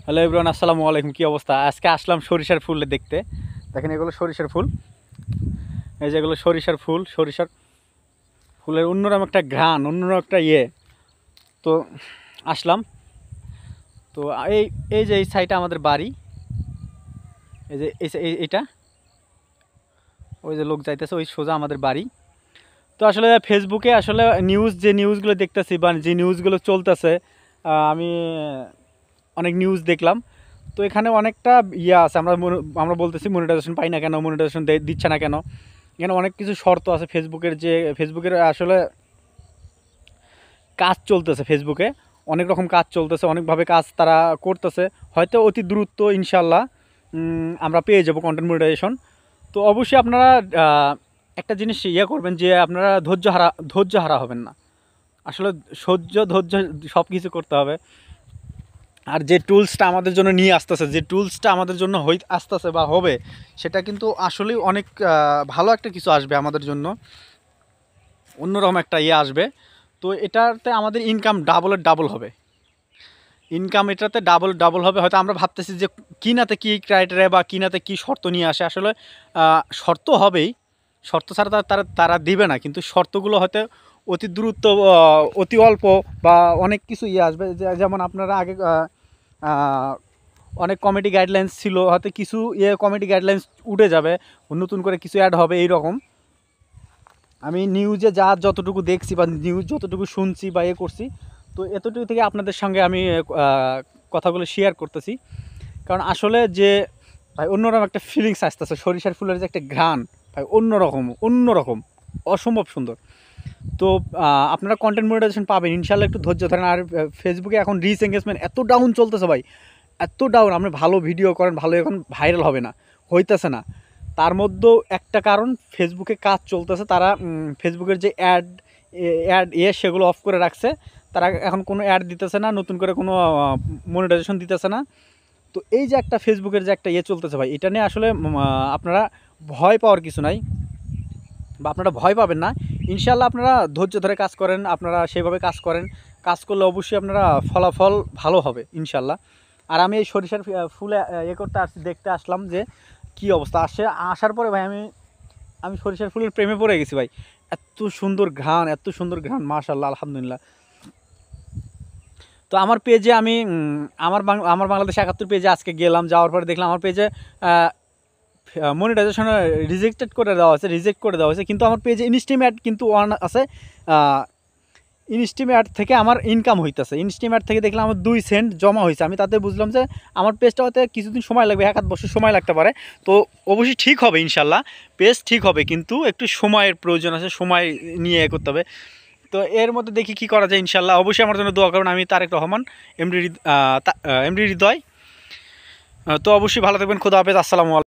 Hello everyone, আসসালামু আলাইকুম। কী অবস্থা? আজকে আসলাম সরিষার ফুল দেখতে। দেখেন এগুলো সরিষার ফুল, এই যে এগুলো সরিষার ফুল। সরিষার ফুলের অন্যরকম একটা ঘ্রাণ, অন্যরকম একটা তো আসলাম। তো এই এই যে এই সাইডটা আমাদের বাড়ি, এই যে এইটা ওই যে লোক যাইতেছে ওই সোজা আমাদের বাড়ি। তো আসলে ফেসবুকে আসলে যে নিউজগুলো দেখতেছি বা যে নিউজগুলো চলতেছে, আমি অনেক নিউজ দেখলাম। তো এখানে অনেকটা আছে, আমরা বলতেছি মনিটাইজেশন পাই না কেন, মনিটাইজেশন দিচ্ছে না কেন। এখানে অনেক কিছু শর্ত আছে ফেসবুকের আসলে কাজ চলতেছে। ফেসবুকে অনেক রকম কাজ চলতেছে, অনেকভাবে কাজ তারা করতেছে। হয়তো অতি দ্রুত ইনশাল্লাহ আমরা পেয়ে যাব কন্টেন্ট মনিটাইজেশন। তো অবশ্যই আপনারা একটা জিনিস করবেন যে আপনারা ধৈর্য হারা হবেন না। আসলে ধৈর্য সব কিছু করতে হবে। আর যে টুলসটা আমাদের জন্য নিয়ে আসতেছে, যে টুলসটা আমাদের জন্য আসতেছে বা হবে, সেটা কিন্তু আসলেই অনেক ভালো একটা কিছু আসবে আমাদের জন্য, অন্যরকম একটা আসবে। তো এটাতে আমাদের ইনকাম ডাবল হবে। ইনকাম এটাতে ডাবল হবে। হয়তো আমরা ভাবতেছি যে কিনাতে কী ক্রাইটেরিয়া বা কিনাতে কী শর্ত নিয়ে আসে। আসলে শর্ত হবেই, শর্ত ছাড়া তারা দিবে না। কিন্তু শর্তগুলো হয়তো অতি দ্রুত, অতি অল্প বা অনেক কিছু আসবে। যেমন আপনারা আগে অনেক কমিটি গাইডলাইন্স ছিল, হয়তো কিছু কমিটি গাইডলাইন্স উঠে যাবে, নতুন করে কিছু অ্যাড হবে এই রকম। আমি নিউজে যতটুকু দেখছি বা নিউজ যতটুকু শুনছি বা করছি, তো এতটুকু থেকে আপনাদের সঙ্গে আমি কথাগুলো শেয়ার করতেছি। কারণ আসলে যে ভাই অন্যরকম একটা ফিলিংস আসতেছে, সরিষার ফুলের যে একটা ঘ্রাণ ভাই অন্যরকম অসম্ভব সুন্দর। তো আপনারা কন্টেন্ট মনিটাইজেশন পাবেন ইনশাল্লাহ, একটু ধৈর্য ধরেন। আর ফেসবুকে এখন রিচ এঙ্গেজমেন্ট এত ডাউন চলতেছে ভাই, এত ডাউন। আপনি ভালো ভিডিও করেন, ভালো এখন ভাইরাল হবে না, হইতেছে না। তার মধ্যেও একটা কারণ, ফেসবুকে কাজ চলতেছে। তারা ফেসবুকের যে অ্যাড সেগুলো অফ করে রাখছে। তারা এখন কোনো অ্যাড দিতেছে না, নতুন করে কোনো মনিটাইজেশন দিতেছে না। তো এই যে একটা ফেসবুকের যে একটা চলতেছে ভাই, এটা নিয়ে আসলে আপনারা ভয় পাওয়ার কিছু নাই বা আপনারা ভয় পাবেন না। ইনশাল্লাহ আপনারা ধৈর্য ধরে কাজ করেন, আপনারা সেভাবে কাজ করেন। কাজ করলে অবশ্যই আপনারা ফলাফল ভালো হবে ইনশাল্লাহ। আর আমি এই সরিষার ফুলে দেখতে আসলাম যে কি অবস্থা। আসার পরে ভাই আমি সরিষার ফুলের প্রেমে পড়ে গেছি ভাই। এত সুন্দর ঘ্রাণ, মাশাআল্লাহ, আলহামদুলিল্লাহ। তো আমার পেজে আমি আমার বাংলাদেশ ৭১ পেজে আজকে গেলাম, যাওয়ার পরে দেখলাম আমার পেজে মনিটাইজেশন রিজেক্ট করে দেওয়া হয়েছে। কিন্তু আমার পেজে ইনস্টিম অ্যাড কিন্তু অন আছে। ইনস্টিম অ্যাড থেকে আমার ইনকাম হইতেছে। ইনস্টিম অ্যাড থেকে দেখলাম আমার 2 সেন্ট জমা হয়েছে। আমি তাতে বুঝলাম যে আমার পেজটা হয়তো কিছুদিন সময় লাগবে, ১-৮ বছর সময় লাগতে পারে। তো অবশ্যই ঠিক হবে ইনশাল্লাহ, পেজ ঠিক হবে, কিন্তু একটু সময়ের প্রয়োজন আছে, সময় নিয়ে করতে হবে। তো এর মধ্যে দেখি কি করা যায় ইনশাল্লাহ। অবশ্যই আমার জন্য দোয়া করুন। আমি তারেক রহমান, এমডি হৃদয়। তো অবশ্যই ভালো থাকবেন। খোদা হাফেজ, আসসালামু আলাইকুম।